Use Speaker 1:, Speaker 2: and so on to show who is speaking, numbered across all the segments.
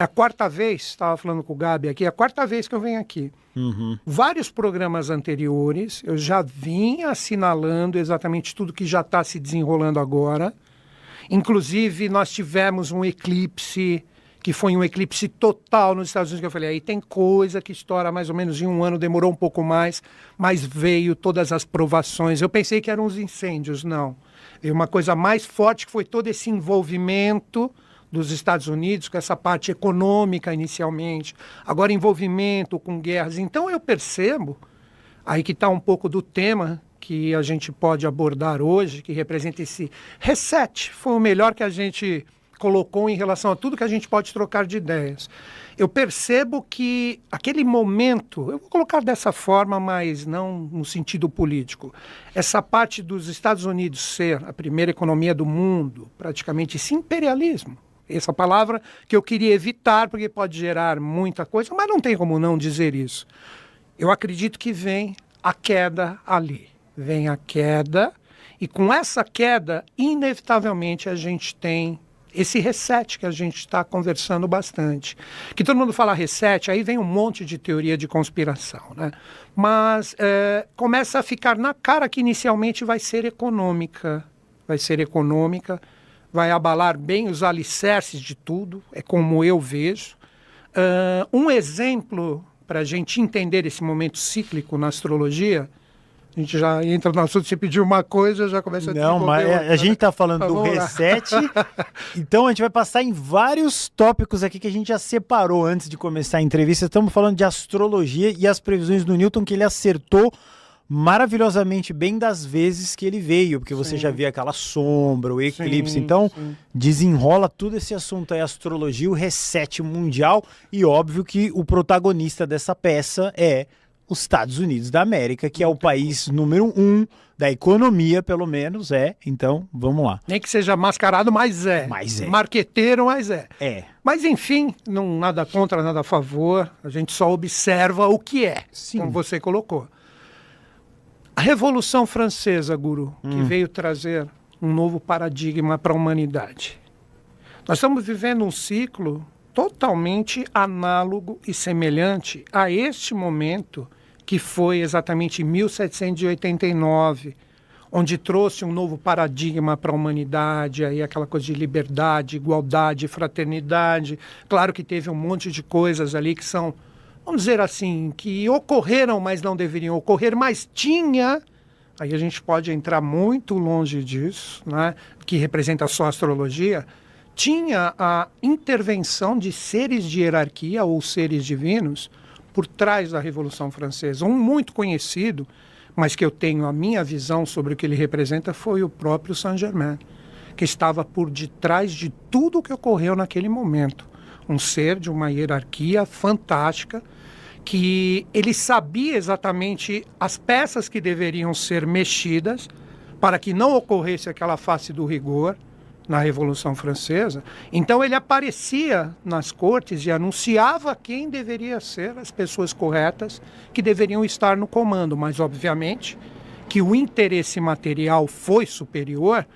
Speaker 1: É a quarta vez, estava falando com o Gabi aqui, é a quarta vez que eu venho aqui. Vários programas anteriores, eu já vinha assinalando exatamente tudo que já está se desenrolando agora. Inclusive, nós tivemos um eclipse, que foi um eclipse total nos Estados Unidos, que eu falei, aí tem coisa que estoura mais ou menos em um ano, demorou um pouco mais, mas veio todas as provações. Eu pensei que eram os incêndios, não. Veio uma coisa mais forte, que foi todo esse envolvimento dos Estados Unidos, com essa parte econômica inicialmente, agora envolvimento com guerras. Então eu percebo, aí que está um pouco do tema que a gente pode abordar hoje, que representa esse reset, foi o melhor que a gente colocou em relação a tudo que a gente pode trocar de ideias. Eu percebo que aquele momento, eu vou colocar dessa forma, mas não no sentido político, essa parte dos Estados Unidos ser a primeira economia do mundo, praticamente esse imperialismo, essa palavra que eu queria evitar, porque pode gerar muita coisa, mas não tem como não dizer isso. Eu acredito que vem a queda ali. Vem a queda, e com essa queda, inevitavelmente, a gente tem esse reset que a gente está conversando bastante. Que todo mundo fala reset, aí vem um monte de teoria de conspiração, né? Mas começa a ficar na cara que inicialmente vai ser econômica. Vai abalar bem os alicerces de tudo, é como eu vejo. Um exemplo para a gente entender esse momento cíclico na astrologia, a gente já entra no assunto, você pediu uma coisa, já começa a
Speaker 2: Não, mas a gente está falando do reset, então a gente vai passar em vários tópicos aqui que a gente já separou antes de começar a entrevista. Estamos falando de astrologia e as previsões do Newton, que ele acertou maravilhosamente bem das vezes que ele veio, porque você já viu aquela sombra, o eclipse, então desenrola tudo esse assunto aí, astrologia, o reset mundial, e óbvio que o protagonista dessa peça é os Estados Unidos da América, que é o país número 1 da economia, pelo menos, então vamos lá.
Speaker 1: Nem que seja mascarado, mas é. Marqueteiro, mas é. Mas enfim, não nada contra, nada a favor, a gente só observa o que é, como você colocou. A Revolução Francesa, Guru, que veio trazer um novo paradigma para a humanidade. Nós estamos vivendo um ciclo totalmente análogo e semelhante a este momento que foi exatamente em 1789, onde trouxe um novo paradigma para a humanidade, aí aquela coisa de liberdade, igualdade, fraternidade. Claro que teve um monte de coisas ali que são, vamos dizer assim, que ocorreram, mas não deveriam ocorrer, mas tinha, aí a gente pode entrar muito longe disso, né, que representa só a astrologia, tinha a intervenção de seres de hierarquia ou seres divinos por trás da Revolução Francesa. Um muito conhecido, mas que eu tenho a minha visão sobre o que ele representa, foi o próprio Saint-Germain, que estava por detrás de tudo o que ocorreu naquele momento. Um ser de uma hierarquia fantástica, que ele sabia exatamente as peças que deveriam ser mexidas para que não ocorresse aquela face do rigor na Revolução Francesa. Então ele aparecia nas cortes e anunciava quem deveria ser as pessoas corretas que deveriam estar no comando, mas obviamente que o interesse material foi superior.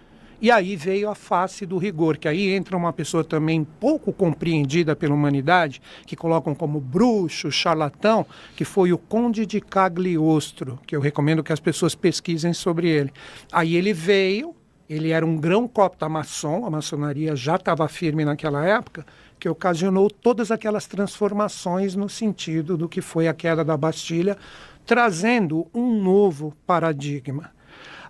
Speaker 1: E aí veio a face do rigor, que aí entra uma pessoa também pouco compreendida pela humanidade, que colocam como bruxo, charlatão, que foi o Conde de Cagliostro, que eu recomendo que as pessoas pesquisem sobre ele. Aí ele veio, ele era um grão-copta maçom, a maçonaria já estava firme naquela época, que ocasionou todas aquelas transformações no sentido do que foi a queda da Bastilha, trazendo um novo paradigma.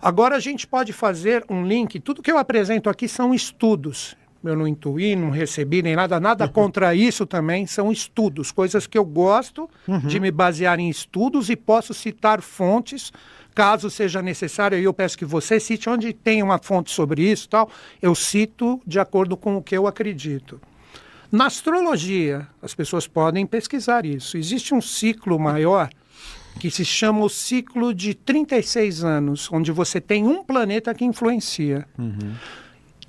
Speaker 1: Agora a gente pode fazer um link, tudo que eu apresento aqui são estudos. Eu não intuí, não recebi nem nada contra isso também, são estudos, coisas que eu gosto de me basear em estudos e posso citar fontes, caso seja necessário, eu peço que você cite onde tem uma fonte sobre isso, tal, eu cito de acordo com o que eu acredito. Na astrologia, as pessoas podem pesquisar isso, existe um ciclo maior que se chama o ciclo de 36 anos, onde você tem um planeta que influencia.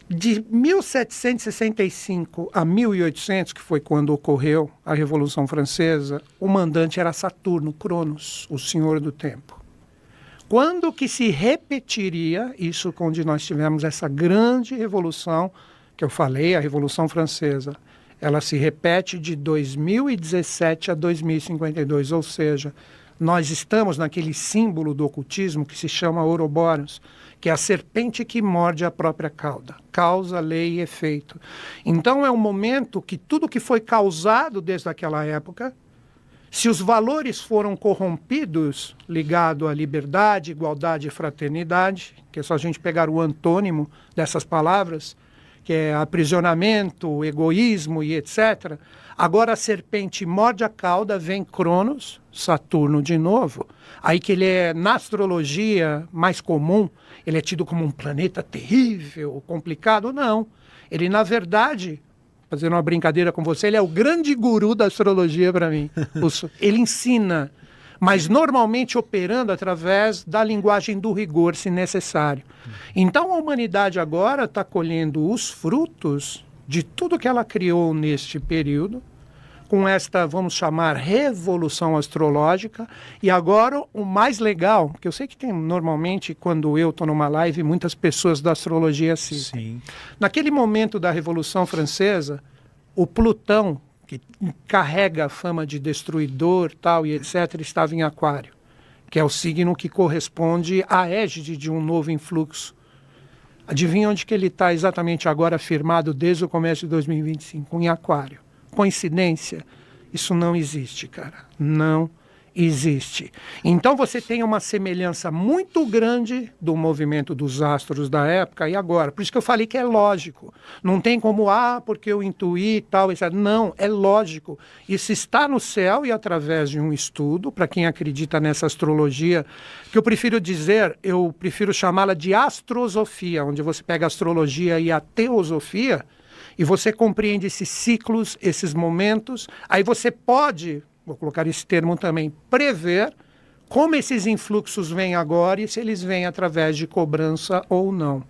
Speaker 1: De 1765 a 1800, que foi quando ocorreu a Revolução Francesa, o mandante era Saturno, Cronos, o senhor do tempo. Quando que se repetiria isso, onde nós tivemos essa grande revolução, que eu falei, a Revolução Francesa? ela se repete de 2017 a 2052, ou seja, nós estamos naquele símbolo do ocultismo que se chama Ouroboros, que é a serpente que morde a própria cauda, causa, lei e efeito. Então é um momento que tudo que foi causado desde aquela época, se os valores foram corrompidos, ligado à liberdade, igualdade e fraternidade, que é só a gente pegar o antônimo dessas palavras, que é aprisionamento, egoísmo e etc., agora a serpente morde a cauda, vem Cronos, Saturno de novo, aí que ele é, na astrologia mais comum, ele é tido como um planeta terrível, complicado. Não, ele na verdade, fazendo uma brincadeira com você, ele é o grande guru da astrologia para mim. Ele ensina, mas normalmente operando através da linguagem do rigor, se necessário. Então a humanidade agora está colhendo os frutos de tudo que ela criou neste período, com esta, vamos chamar, revolução astrológica. E agora o mais legal, que eu sei que tem normalmente, quando eu estou numa live, muitas pessoas da astrologia assistem. Sim. Naquele momento da Revolução Francesa, o Plutão, que carrega a fama de destruidor, tal e etc., estava em Aquário, que é o signo que corresponde à égide de um novo influxo. Adivinha onde que ele está exatamente agora firmado desde o começo de 2025? Em Aquário. Coincidência? Isso não existe, cara. Não existe. Então você tem uma semelhança muito grande do movimento dos astros da época e agora. Por isso que eu falei que é lógico. Não tem como, porque eu intuí e tal, etc. Não, é lógico. Isso está no céu e através de um estudo, para quem acredita nessa astrologia, que eu prefiro chamá-la de astrosofia, onde você pega a astrologia e a teosofia, e você compreende esses ciclos, esses momentos, aí você pode, vou colocar esse termo também, prever como esses influxos vêm agora e se eles vêm através de cobrança ou não.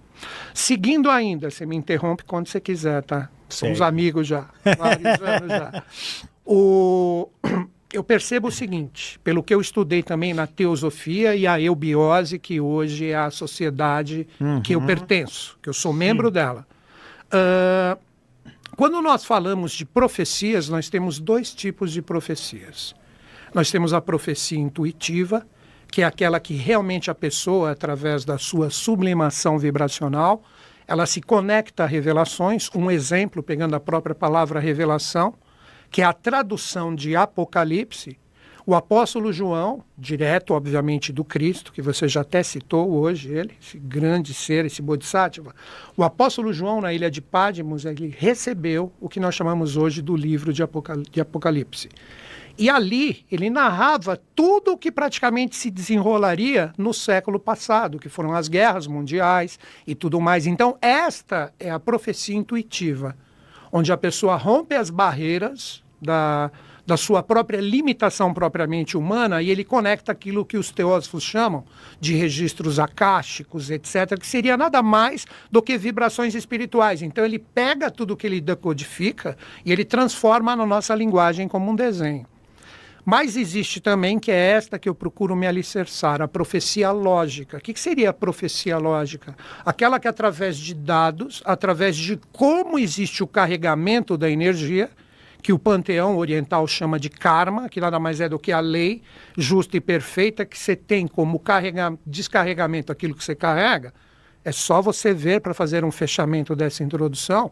Speaker 1: Seguindo ainda, você me interrompe quando você quiser, tá? Somos amigos já, vários anos já. Eu percebo o seguinte, pelo que eu estudei também na teosofia e a eubiose, que hoje é a sociedade que eu pertenço, que eu sou membro dela. Quando nós falamos de profecias, nós temos dois tipos de profecias. Nós temos a profecia intuitiva, que é aquela que realmente a pessoa, através da sua sublimação vibracional, ela se conecta a revelações. Um exemplo, pegando a própria palavra revelação, que é a tradução de Apocalipse. O apóstolo João, direto, obviamente, do Cristo, que você já até citou hoje, esse grande ser, esse Bodhisattva, o apóstolo João, na ilha de Pádmos, ele recebeu o que nós chamamos hoje do livro de Apocalipse. E ali ele narrava tudo o que praticamente se desenrolaria no século passado, que foram as guerras mundiais e tudo mais. Então, esta é a profecia intuitiva, onde a pessoa rompe as barreiras da sua própria limitação propriamente humana e ele conecta aquilo que os teósofos chamam de registros akáshicos, etc., que seria nada mais do que vibrações espirituais. Então ele pega tudo que ele decodifica e ele transforma na nossa linguagem como um desenho. Mas existe também, que é esta que eu procuro me alicerçar, a profecia lógica. O que seria a profecia lógica? Aquela que através de dados, através de como existe o carregamento da energia, que o panteão oriental chama de karma, que nada mais é do que a lei justa e perfeita, que você tem como descarregamento aquilo que você carrega. É só você ver, para fazer um fechamento dessa introdução,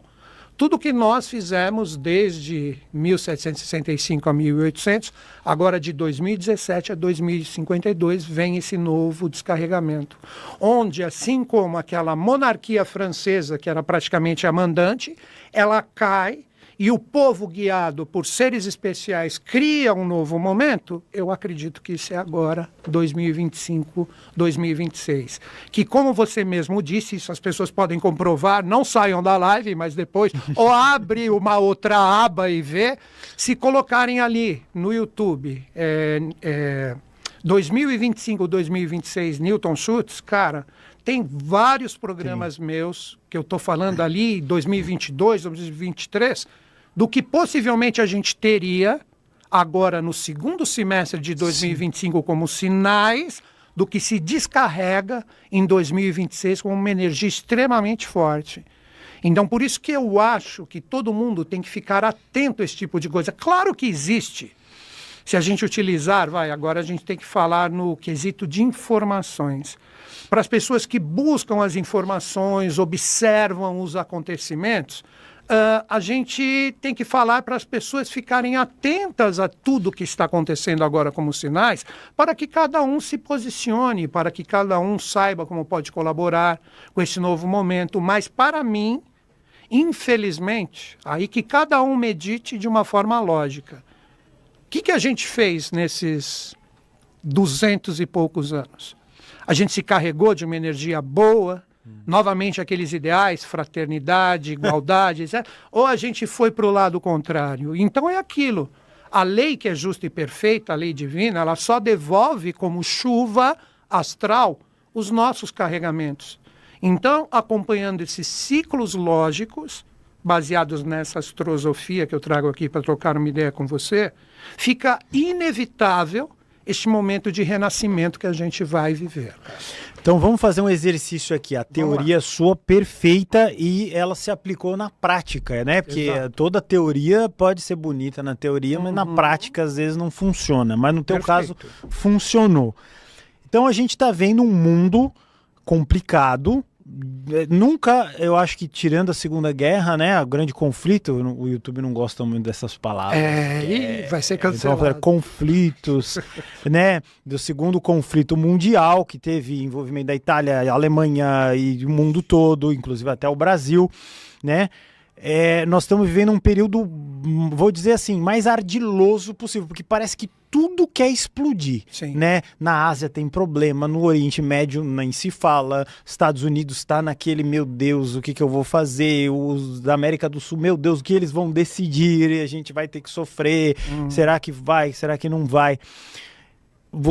Speaker 1: tudo que nós fizemos desde 1765 a 1800, agora de 2017 a 2052, vem esse novo descarregamento. Onde, assim como aquela monarquia francesa, que era praticamente a mandante, ela cai, e o povo, guiado por seres especiais, cria um novo momento. Eu acredito que isso é agora, 2025, 2026. Que, como você mesmo disse, isso as pessoas podem comprovar, não saiam da live, mas depois, ou abre uma outra aba e vê, se colocarem ali no YouTube, 2025, 2026, Newton Schultz, cara, tem vários programas meus que eu estou falando ali, 2022, 2023, do que possivelmente a gente teria agora no segundo semestre de 2025 como sinais do que se descarrega em 2026 com uma energia extremamente forte. Então, por isso que eu acho que todo mundo tem que ficar atento a esse tipo de coisa. Claro que existe. Se a gente utilizar, agora a gente tem que falar no quesito de informações. Para as pessoas que buscam as informações, observam os acontecimentos, a gente tem que falar para as pessoas ficarem atentas a tudo que está acontecendo agora como sinais, para que cada um se posicione, para que cada um saiba como pode colaborar com esse novo momento. Mas, para mim, infelizmente, aí que cada um medite de uma forma lógica. O que a gente fez nesses 200 e poucos anos? A gente se carregou de uma energia boa, novamente aqueles ideais, fraternidade, igualdade, etc. Ou a gente foi para o lado contrário? Então é aquilo. A lei que é justa e perfeita, a lei divina, ela só devolve como chuva astral os nossos carregamentos. Então, acompanhando esses ciclos lógicos, baseados nessa astrosofia que eu trago aqui para trocar uma ideia com você, fica inevitável este momento de renascimento que a gente vai viver.
Speaker 2: Então vamos fazer um exercício aqui. A teoria sua perfeita e ela se aplicou na prática, né? Porque toda teoria pode ser bonita na teoria, mas na prática às vezes não funciona. Mas no teu caso funcionou. Então a gente está vendo um mundo complicado. Nunca, eu acho que tirando a Segunda Guerra, né, o grande conflito, o YouTube não gosta muito dessas palavras.
Speaker 1: Vai ser cancelado.
Speaker 2: Então, conflitos, né, do segundo conflito mundial, que teve envolvimento da Itália, Alemanha e o mundo todo, inclusive até o Brasil, né. Nós estamos vivendo um período, vou dizer assim, mais ardiloso possível, porque parece que tudo quer explodir, né? Na Ásia tem problema, no Oriente Médio nem se fala, Estados Unidos está naquele, meu Deus, o que eu vou fazer? Os da América do Sul, meu Deus, o que eles vão decidir? A gente vai ter que sofrer, será que vai, será que não vai?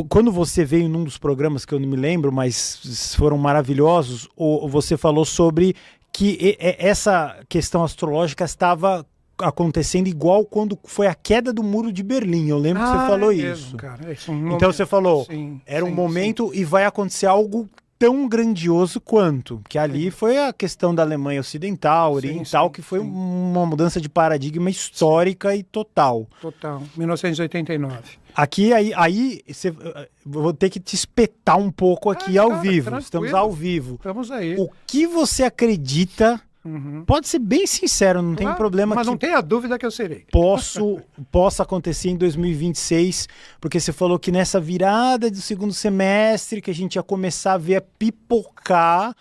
Speaker 2: Quando você veio num dos programas que eu não me lembro, mas foram maravilhosos, você falou sobre que essa questão astrológica estava acontecendo igual quando foi a queda do Muro de Berlim. Eu lembro que você falou isso. Cara, então você falou, era um momento e vai acontecer algo tão grandioso quanto, que ali foi a questão da Alemanha Ocidental, Oriental, que foi uma mudança de paradigma histórica e total.
Speaker 1: Total, 1989.
Speaker 2: Aqui, vou ter que te espetar um pouco aqui ao vivo. Tranquilo. Estamos ao vivo.
Speaker 1: Estamos aí.
Speaker 2: O que você acredita, pode ser bem sincero, não tem problema.
Speaker 1: Mas não tenha dúvida que eu serei.
Speaker 2: Possa acontecer em 2026, porque você falou que nessa virada do segundo semestre que a gente ia começar a ver pipocar.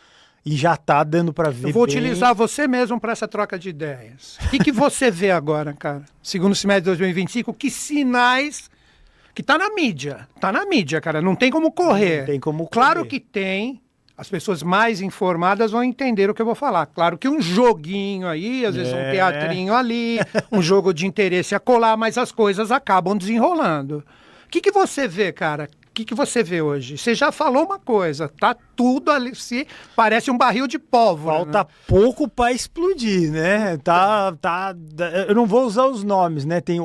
Speaker 2: E já tá dando para ver.
Speaker 1: Eu vou utilizar você mesmo para essa troca de ideias. O que você vê agora, cara? Segundo semestre de 2025, que sinais... Que tá na mídia, cara, não tem como correr.
Speaker 2: Não tem como correr.
Speaker 1: Claro que tem, as pessoas mais informadas vão entender o que eu vou falar. Claro que um joguinho aí, às vezes um teatrinho ali, um jogo de interesse a colar, mas as coisas acabam desenrolando. O que você vê, cara? O que você vê hoje? Você já falou uma coisa, tá tudo ali, parece um barril de pólvora.
Speaker 2: Falta pouco para explodir, né? Eu não vou usar os nomes, né? Tem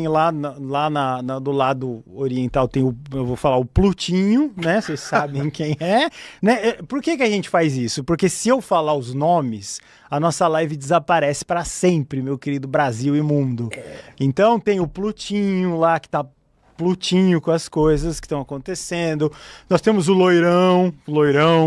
Speaker 2: lá do lado oriental, eu vou falar o Plutinho, né? Vocês sabem quem é, né? Por que a gente faz isso? Porque se eu falar os nomes, a nossa live desaparece para sempre, meu querido Brasil e mundo. Então tem o Plutinho lá que tá Plutinho com as coisas que estão acontecendo. Nós temos o Loirão,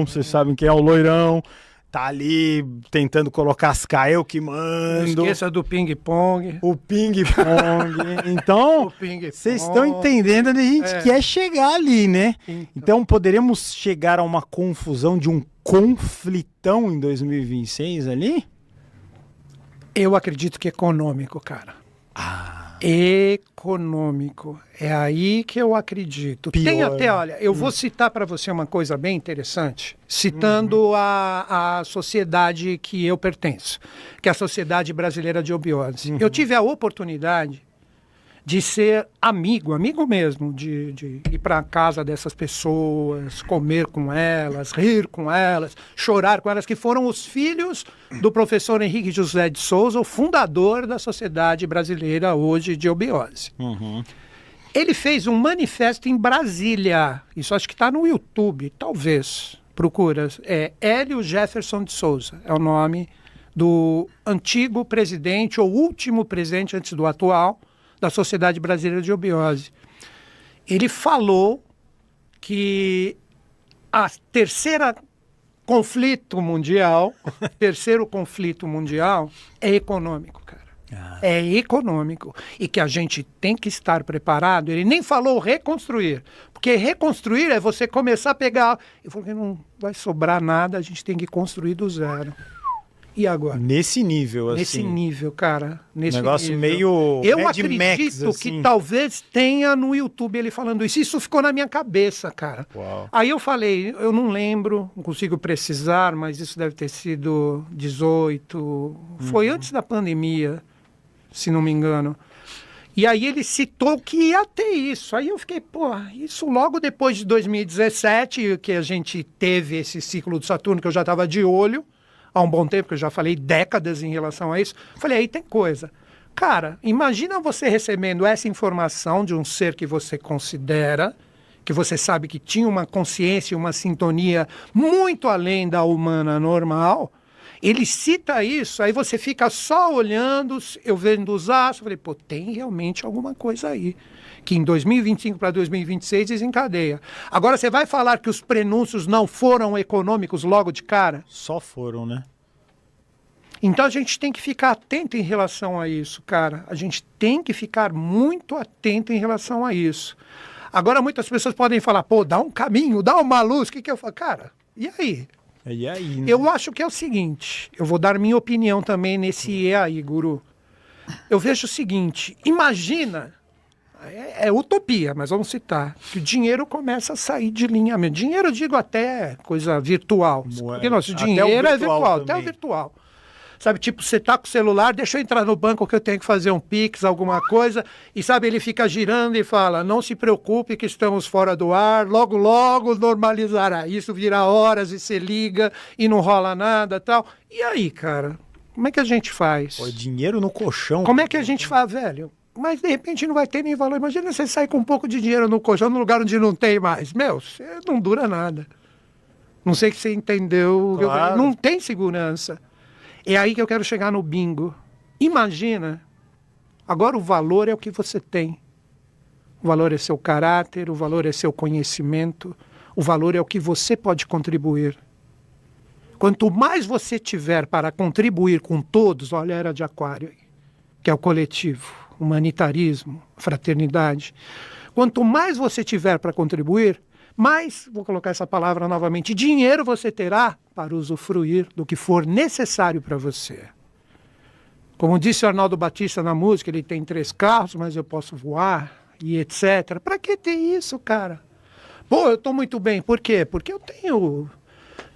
Speaker 2: vocês sabem quem é o Loirão, tá ali tentando colocar as eu que mando.
Speaker 1: Não esqueça do ping-pong.
Speaker 2: O ping-pong. Então, vocês estão entendendo onde a gente quer chegar ali, né? Então, poderíamos chegar a uma confusão de um conflitão em 2026 ali?
Speaker 1: Eu acredito que econômico, cara. Econômico. É aí que eu acredito.
Speaker 2: Pior.
Speaker 1: Tem até, olha, eu vou citar para você uma coisa bem interessante, citando a sociedade que eu pertenço, que é a Sociedade Brasileira de Obiose. Eu tive a oportunidade de ser amigo mesmo, de ir para a casa dessas pessoas, comer com elas, rir com elas, chorar com elas, que foram os filhos do professor Henrique José de Souza, o fundador da Sociedade Brasileira hoje de Obiose. Ele fez um manifesto em Brasília, isso acho que está no YouTube, talvez, procura, Hélio Jefferson de Souza, é o nome do antigo presidente, ou último presidente antes do atual, da Sociedade Brasileira de Obiose. Ele falou que a terceiro conflito mundial é econômico, cara. É econômico. E que a gente tem que estar preparado. Ele nem falou reconstruir. Porque reconstruir é você começar a pegar... Ele falou que não vai sobrar nada, a gente tem que construir do zero. E agora?
Speaker 2: Nesse nível, assim.
Speaker 1: Nesse nível, cara. Nesse
Speaker 2: negócio
Speaker 1: nível.
Speaker 2: meio
Speaker 1: Eu
Speaker 2: Mad
Speaker 1: acredito
Speaker 2: Max, assim.
Speaker 1: que talvez tenha no YouTube ele falando isso. Isso ficou na minha cabeça, cara.
Speaker 2: Uau.
Speaker 1: Aí eu falei, eu não lembro, não consigo precisar, mas isso deve ter sido 18. Foi antes da pandemia, se não me engano. E aí ele citou que ia ter isso. Aí eu fiquei, pô, isso logo depois de 2017, que a gente teve esse ciclo do Saturno, que eu já estava de olho, há um bom tempo, que eu já falei décadas em relação a isso. Falei, aí tem coisa. Cara, imagina você recebendo essa informação de um ser que você considera, que você sabe que tinha uma consciência, uma sintonia muito além da humana normal. Ele cita isso, aí você fica só olhando, eu vendo os astros, falei, pô, tem realmente alguma coisa aí, que em 2025 para 2026 desencadeia. Agora, você vai falar que os prenúncios não foram econômicos logo de cara?
Speaker 2: Só foram, né?
Speaker 1: Então a gente tem que ficar atento em relação a isso, cara. A gente tem que ficar muito atento em relação a isso. Agora, muitas pessoas podem falar, pô, dá um caminho, dá uma luz, o que eu falo? Cara, e aí?
Speaker 2: E aí, né?
Speaker 1: Eu acho que é o seguinte, eu vou dar minha opinião também nesse e aí, guru. Eu vejo o seguinte, imagina, é utopia, mas vamos citar, que o dinheiro começa a sair de linha mesmo. Dinheiro, eu digo até coisa virtual, porque nosso dinheiro é virtual, até o virtual. Sabe, tipo, você tá com o celular, deixa eu entrar no banco que eu tenho que fazer um Pix, alguma coisa, e sabe, ele fica girando e fala, não se preocupe que estamos fora do ar, logo, logo normalizará. Isso vira horas e você liga e não rola nada tal. E aí, cara, como é que a gente faz?
Speaker 2: Pô, dinheiro no colchão.
Speaker 1: Como é que a gente faz, velho? Mas de repente não vai ter nem valor. Imagina você sair com um pouco de dinheiro no colchão num lugar onde não tem mais. Meu, não dura nada. Não sei se você entendeu.
Speaker 2: Claro.
Speaker 1: Não tem segurança. É aí que eu quero chegar no bingo. Imagina, agora o valor é o que você tem. O valor é seu caráter, o valor é seu conhecimento, o valor é o que você pode contribuir. Quanto mais você tiver para contribuir com todos, olha a era de Aquário, que é o coletivo, humanitarismo, fraternidade. Quanto mais você tiver para contribuir, mais, vou colocar essa palavra novamente, dinheiro você terá para usufruir do que for necessário para você. Como disse o Arnaldo Batista na música, ele tem 3 carros, mas eu posso voar e etc. Para que ter isso, cara? Pô, eu estou muito bem. Por quê? Porque eu tenho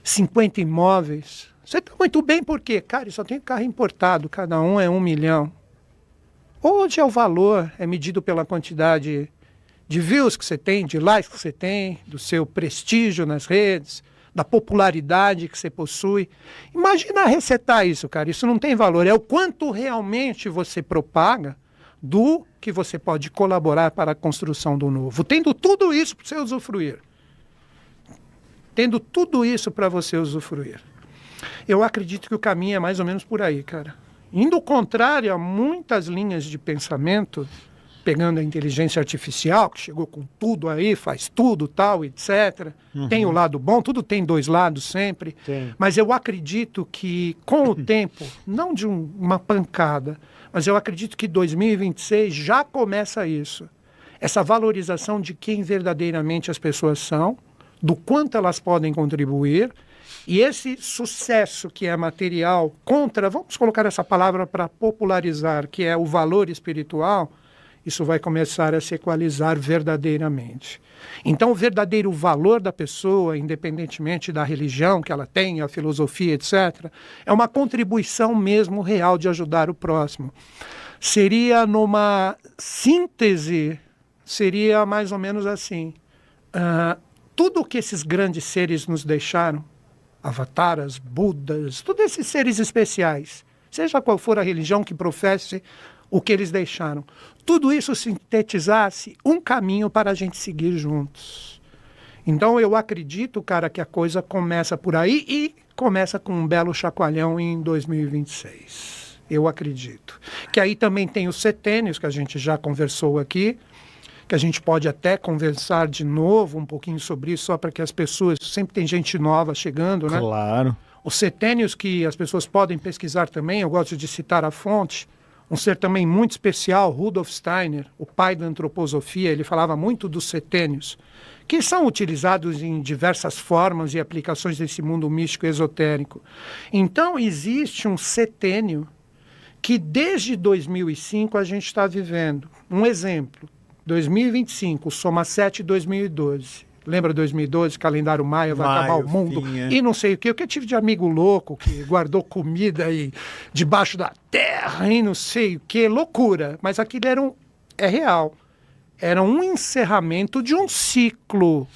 Speaker 1: 50 imóveis. Você está muito bem por quê? Cara, eu só tenho carro importado, cada um é 1 milhão. Hoje é o valor, é medido pela quantidade de views que você tem, de likes que você tem, do seu prestígio nas redes, da popularidade que você possui. Imagina resetar isso, cara. Isso não tem valor. É o quanto realmente você propaga do que você pode colaborar para a construção do novo. Tendo tudo isso para você usufruir. Tendo tudo isso para você usufruir. Eu acredito que o caminho é mais ou menos por aí, cara. Indo contrário a muitas linhas de pensamento, pegando a inteligência artificial, que chegou com tudo aí, faz tudo, tal, etc. Tem o lado bom, tudo tem 2 lados sempre.
Speaker 2: Tem.
Speaker 1: Mas eu acredito que, com o tempo, não de uma pancada, mas eu acredito que 2026 já começa isso. Essa valorização de quem verdadeiramente as pessoas são, do quanto elas podem contribuir, e esse sucesso que é material contra, vamos colocar essa palavra para popularizar, que é o valor espiritual, isso vai começar a se equalizar verdadeiramente. Então, o verdadeiro valor da pessoa, independentemente da religião que ela tem, a filosofia, etc., é uma contribuição mesmo real de ajudar o próximo. Seria numa síntese, seria mais ou menos assim. Tudo que esses grandes seres nos deixaram, avataras, budas, todos esses seres especiais, seja qual for a religião que professe o que eles deixaram, tudo isso sintetizasse um caminho para a gente seguir juntos. Então eu acredito, cara, que a coisa começa por aí e começa com um belo chacoalhão em 2026. Eu acredito. Que aí também tem os setênios, que a gente já conversou aqui, que a gente pode até conversar de novo um pouquinho sobre isso, só para que as pessoas... Sempre tem gente nova chegando, né?
Speaker 2: Claro.
Speaker 1: Os setênios que as pessoas podem pesquisar também, eu gosto de citar a fonte, um ser também muito especial, Rudolf Steiner, o pai da antroposofia, ele falava muito dos setênios, que são utilizados em diversas formas e aplicações desse mundo místico e esotérico. Então, existe um setênio que desde 2005 a gente está vivendo. Um exemplo, 2025, Soma 7 2012. Lembra 2012, calendário Maia, vai acabar o mundo e não sei o quê. O que eu tive de amigo louco que guardou comida aí debaixo da terra e não sei o quê. Loucura. Mas aquilo é real. Era um encerramento de um ciclo.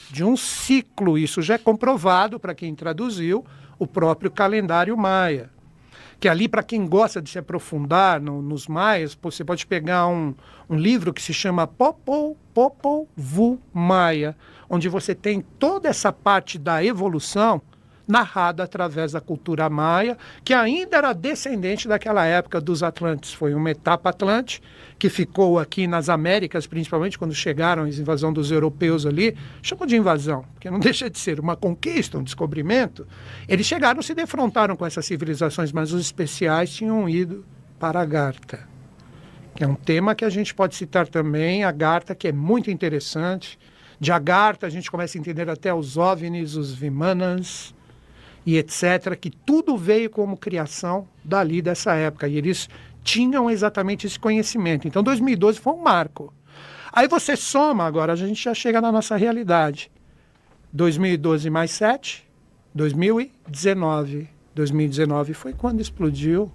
Speaker 1: Isso já é comprovado para quem traduziu o próprio calendário Maia. Que ali, para quem gosta de se aprofundar nos maias, você pode pegar um livro que se chama Popol Vuh Maia, onde você tem toda essa parte da evolução narrada através da cultura maia, que ainda era descendente daquela época dos Atlantes. Foi uma etapa Atlante que ficou aqui nas Américas, principalmente quando chegaram a invasão dos europeus ali, chamam de invasão, porque não deixa de ser uma conquista, um descobrimento. Eles chegaram, se defrontaram com essas civilizações, mas os especiais tinham ido para a Agartha, que é um tema que a gente pode citar também, a Agartha, que é muito interessante. De Agartha a gente começa a entender até os OVNIs, os Vimanas e etc., que tudo veio como criação dali dessa época, e eles tinham exatamente esse conhecimento. Então 2012 foi um marco. Aí você soma, agora a gente já chega na nossa realidade. 2012 mais 7, 2019. 2019 foi quando explodiu.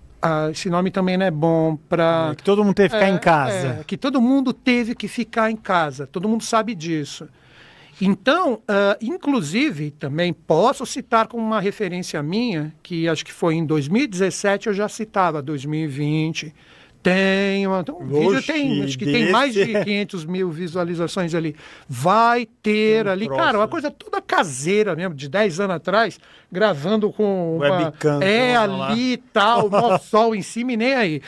Speaker 1: Esse nome também não é bom para...
Speaker 2: que todo mundo teve que ficar em casa.
Speaker 1: Que todo mundo teve que ficar em casa. Todo mundo sabe disso. Então, inclusive, também posso citar como uma referência minha, que acho que foi em 2017, eu já citava 2020. Vídeo tem, acho que tem mais de 500 mil visualizações ali. Vai ter ali, próximo. Cara, uma coisa toda caseira mesmo, de 10 anos atrás, gravando com
Speaker 2: webcam.
Speaker 1: Ali e tal, o sol em cima e nem aí.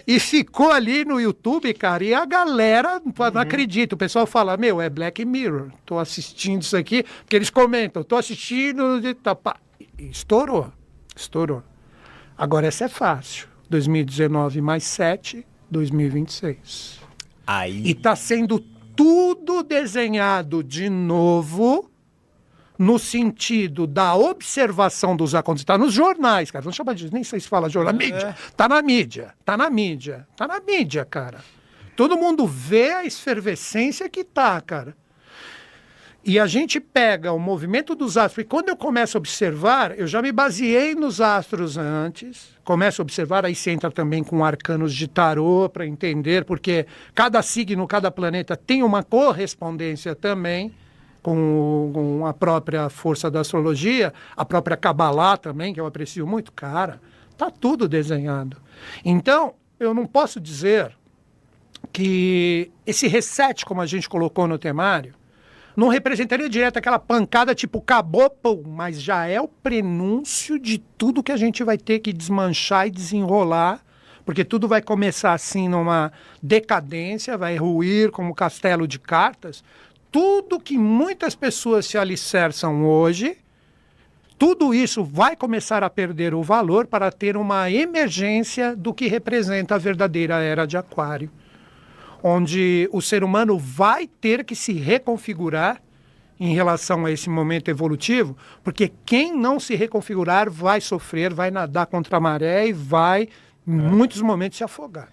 Speaker 1: E ficou ali no YouTube, cara, e a galera não acredita. O pessoal fala, é Black Mirror, tô assistindo isso aqui, porque eles comentam, tô assistindo, estourou. Agora essa é fácil. 2019 mais 7, 2026.
Speaker 2: Aí.
Speaker 1: E está sendo tudo desenhado de novo no sentido da observação dos acontecimentos. Está nos jornais, cara. Não chama de... Nem sei se fala jornal. Mídia. Está na mídia, cara. Todo mundo vê a efervescência que tá, cara. E a gente pega o movimento dos astros, e quando eu começo a observar, eu já me baseei nos astros antes, começo a observar, aí você entra também com arcanos de tarô para entender, porque cada signo, cada planeta tem uma correspondência também com a própria força da astrologia, a própria Kabbalah também, que eu aprecio muito, cara, tá tudo desenhado. Então, eu não posso dizer que esse reset, como a gente colocou no temário, não representaria direto aquela pancada tipo acabou, pô, mas já é o prenúncio de tudo que a gente vai ter que desmanchar e desenrolar, porque tudo vai começar assim numa decadência, vai ruir como castelo de cartas. Tudo que muitas pessoas se alicerçam hoje, tudo isso vai começar a perder o valor para ter uma emergência do que representa a verdadeira era de Aquário, onde o ser humano vai ter que se reconfigurar em relação a esse momento evolutivo, porque quem não se reconfigurar vai sofrer, vai nadar contra a maré e vai, em muitos momentos, se afogar.